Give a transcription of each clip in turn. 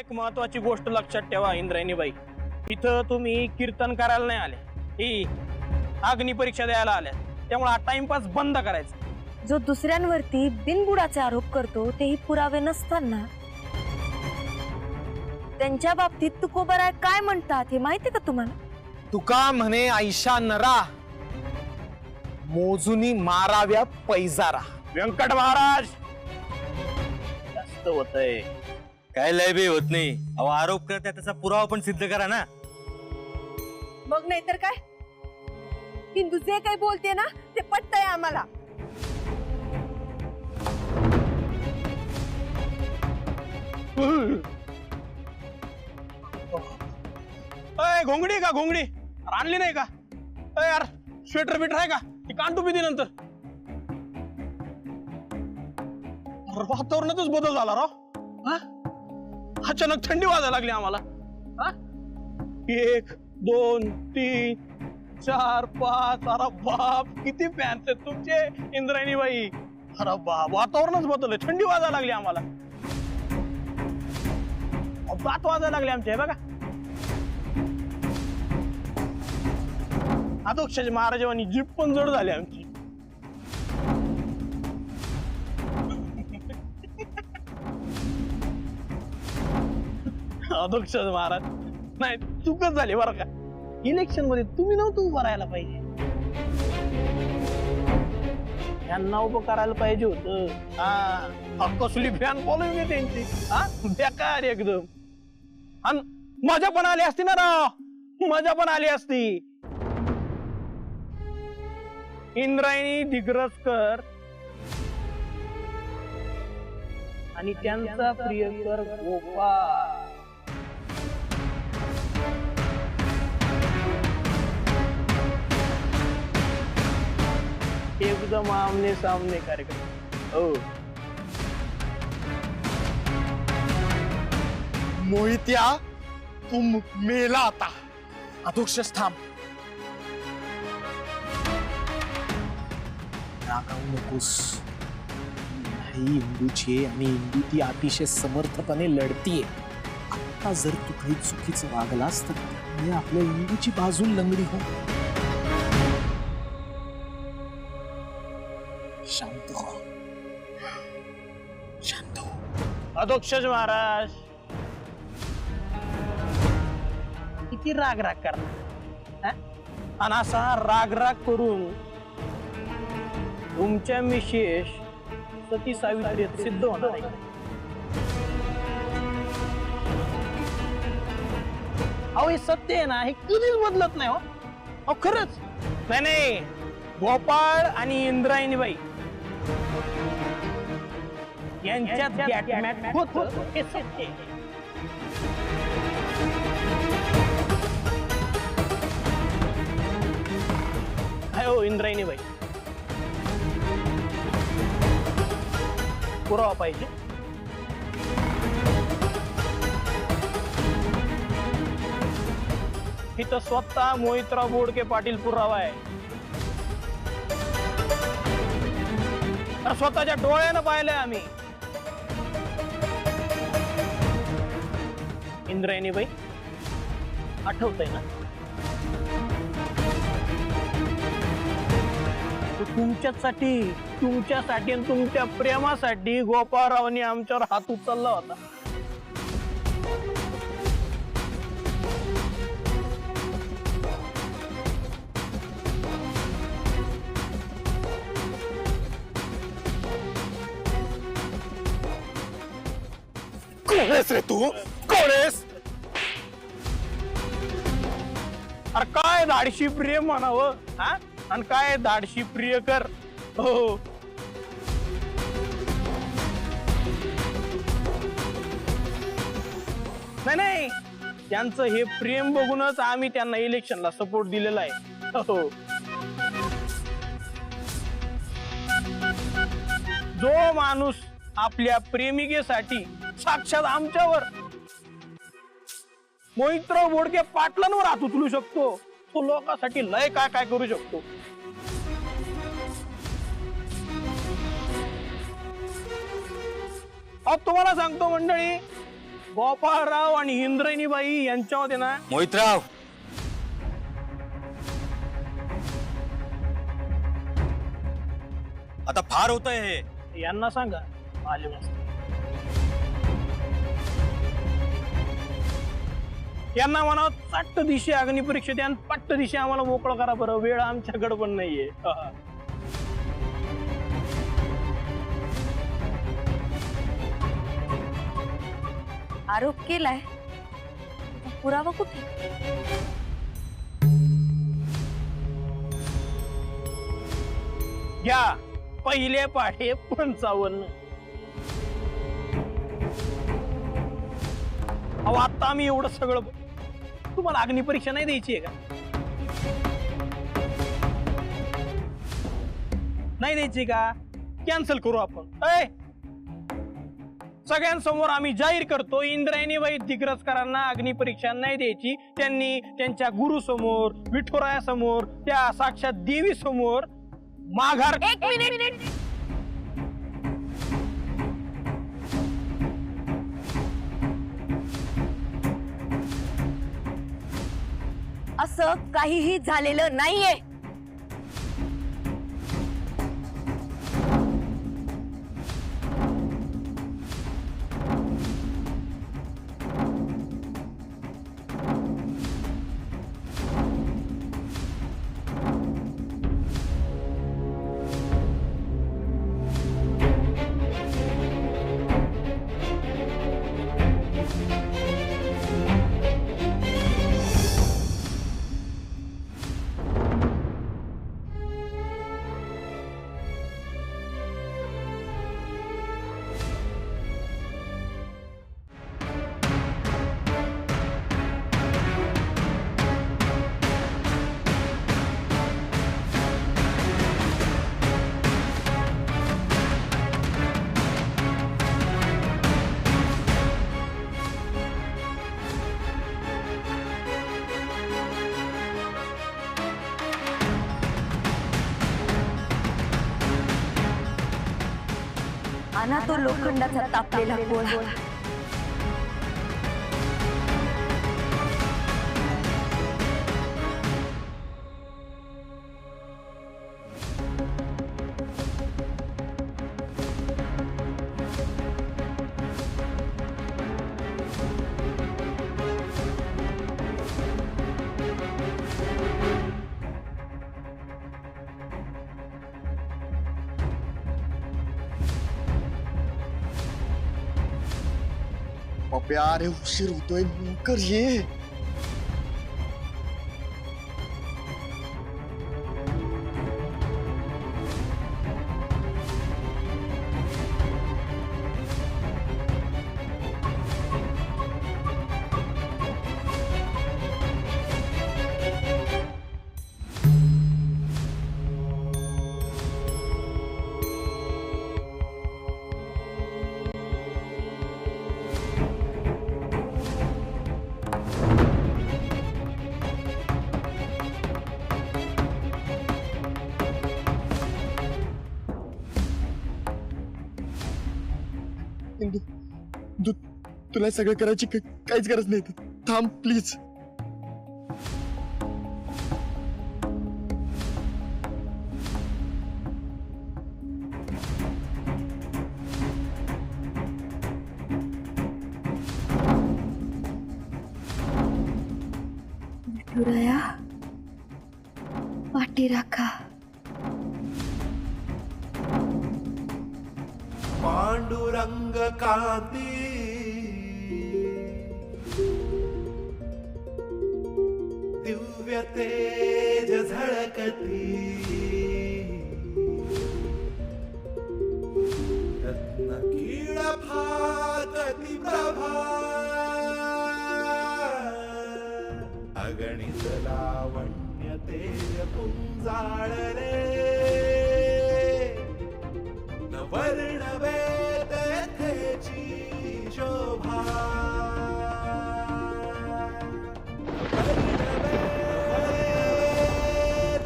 एक महत्वाची गोष्ट लक्षात ठेवा इंद्रायणीबाई, इथं तुम्ही कीर्तन करायला नाही आले, ही अग्नी परीक्षा द्यायला आल्या, त्यामुळे हा टाइमपास बंद करायचा। जो दुसऱ्यांवरती बिनबुडाचे आरोप करतो तेही पुरावे नसताना त्यांच्या बाबतीत तुकोबराय काय म्हणतात हे माहिती का तुम्हाला? तुका म्हणे आयशा नरा, मोजुनी माराव्या पैजारा। व्यंकट महाराज जास्त होतंय। काय लय बी होत नाही, अहो आरोप करताय त्याचा पुरावा पण सिद्ध करा ना। मग नाही तर काय, हिंदू जे काही बोलते ना ते पटतंय आम्हाला। अय घोंगडी का घोंगडी आणली नाही का? अय यार स्वेटर बिटर आहे का? ती कांटू पिती नंतर। वातावरणातच बदल झाला राव, अचानक थंडी वाजायला लागली आम्हाला। 1 2 3 4 5, अरे बाप किती फॅन्स आहेत तुमचे इंद्रायणीबाई। अरे बाप वातावरणच बदललंय, थंडी वाजायला लागली आम्हाला, दात वाजायला लागले आमचे बघा। अध्यक्षाचे महाराजांनी जीप पण जड झाली आमची। अध्यक्ष महाराज नाही चुकच झाली बरं का, इलेक्शन मध्ये तुम्ही नव्हतं उभं राहायला पाहिजे, यांना उभं करायला पाहिजे होतं। कसली फॅन फॉलोइंग आहे त्यांची, बेकार एकदम। आणि मजा पण आली असती ना राव, मजा पण आली असती। इंद्रायणी दिग्रसकर आणि त्यांचा प्रियकर गोपाळ एकदम आमने सामने कार्यक्रम। हो मोहित्या तुम मेला आता। अध्यक्ष थांब, रागावू नकोस। ही इंदूची आणि इंदू ती अतिशय समर्थपणे लढतीये। आता जर तू काही चुकीचं वागलास तर त्यामुळे आपल्या इंदूची बाजू लंगडी हो। शांत हो, शांत हो। अध्यक्ष महाराज किती राग राग करणार, आणि असा राग राग करून तुमच्या मिशेष सती सावित्री सिद्ध होणार आहे। अहो हे सत्य आहे ना, हे कधीच बदलत नाही हो। अहो खरंच नाही नाही, गोपाळ आणि इंद्रायणीबाई यांच्यात गॅटमॅट होतं हे सत्य आहे। हो इंद्रायणीबाई, पुरावा पाहिजे। इथं स्वतः मोहितराव बोडके पाटील पुरावा आहे, स्वतःच्या डोळ्यानं पाहिलंय आम्ही। इंद्रायणीबाई आठवतंय ना? तुमच्यासाठी आणि तुमच्या प्रेमासाठी गोपाळरावांनी आमच्यावर हात उचलला होता। कोण आहेस रे तू? कोण आहेस? अरे काय धाडशी प्रिय म्हणावं, आणि काय धाडशी प्रियकर। हो नाही, त्यांचं हे प्रेम बघूनच आम्ही त्यांना इलेक्शनला सपोर्ट दिलेला आहे। हो जो माणूस आपल्या प्रेमिकेसाठी साक्षात आमच्यावर मोहितराव बोडके पाटलांवर हात उचलू शकतो, तो लोकांसाठी लय काय काय करू शकतो। तुम्हाला सांगतो मंडळी, गोपाळराव आणि इंद्रायणीबाई यांच्यामध्ये ना मोहितराव, आता फार होतंय हे. यांना सांगा आले मस्त. यांना म्हणा चट्ट दिशी अग्निपरीक्षेत आणि पट्ट दिशी आम्हाला मोकळं करा बरं, वेळ आमच्याकडे पण नाहीये. आरोप केलाय, पुरावा कुठे? घ्या पहिले पाढे 55. अहो आता आम्ही एवढं सगळं, तुम्हाला अग्निपरीक्षा नाही द्यायची आहे का? नाही द्यायची का? कॅन्सल करू आपण. सगळ्यांसमोर आम्ही जाहीर करतो, इंद्रायणीबाई दिग्रसकरांना अग्निपरीक्षा नाही द्यायची. त्यांनी त्यांच्या गुरु समोर, विठुरायासमोर, त्या साक्षात देवी समोर माघार. एक मिनिट. असं काहीही झालेलं नाहीये. आणा तो लोखंडाचा तापलेला गोळा. पप्या, अरे उशीर होतोय, लवकर ये. इंदू, तुला सगळं करायची काहीच गरज नाही. थांब प्लीज. विठुराया, पाठी राखा. पांडुरंग कांती दिव्य तेज झळकती रत्न कीळ फाकती प्रभा अगणित लावण्य तेज पुंजाळले वर्णवे तेथेची शोभा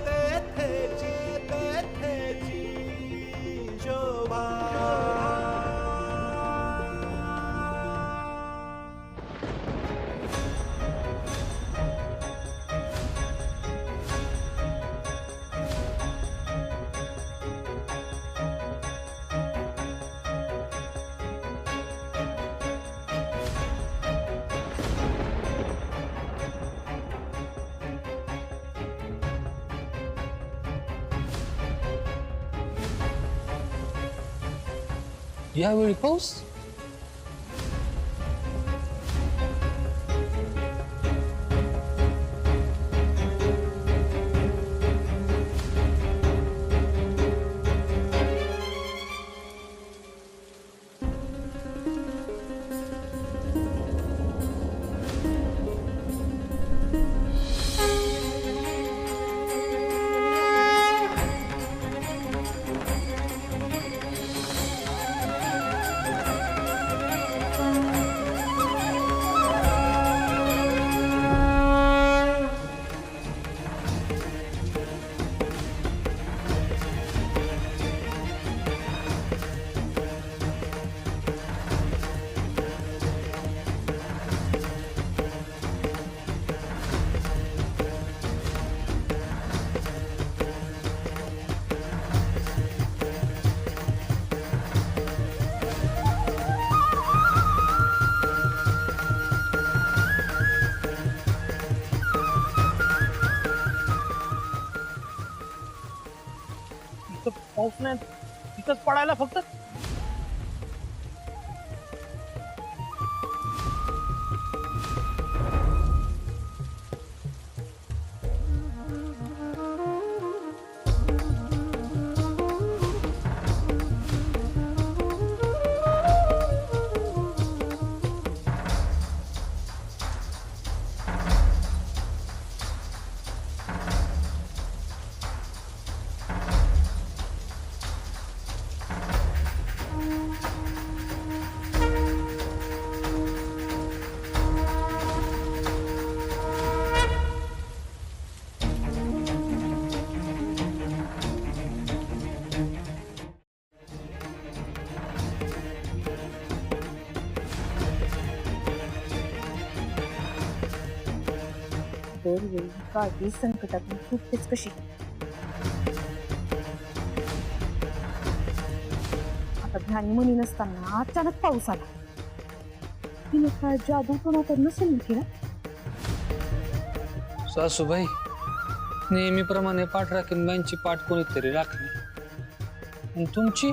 तेथेची शोभा. यावेळी पाऊस. इथं पाऊस नाही, इथंच पडायला फक्त. दरवेळी काळजी संकटातून सुटतेच कशी. आता ध्यानी म्हणी नसताना अचानक पाऊस आला. तिने काय जादू कोणाकडे नसेल केला. सासूबाई, नेहमीप्रमाणे पाठ राखीन बाईंची पाठ कोणीतरी राखली. आणि तुमची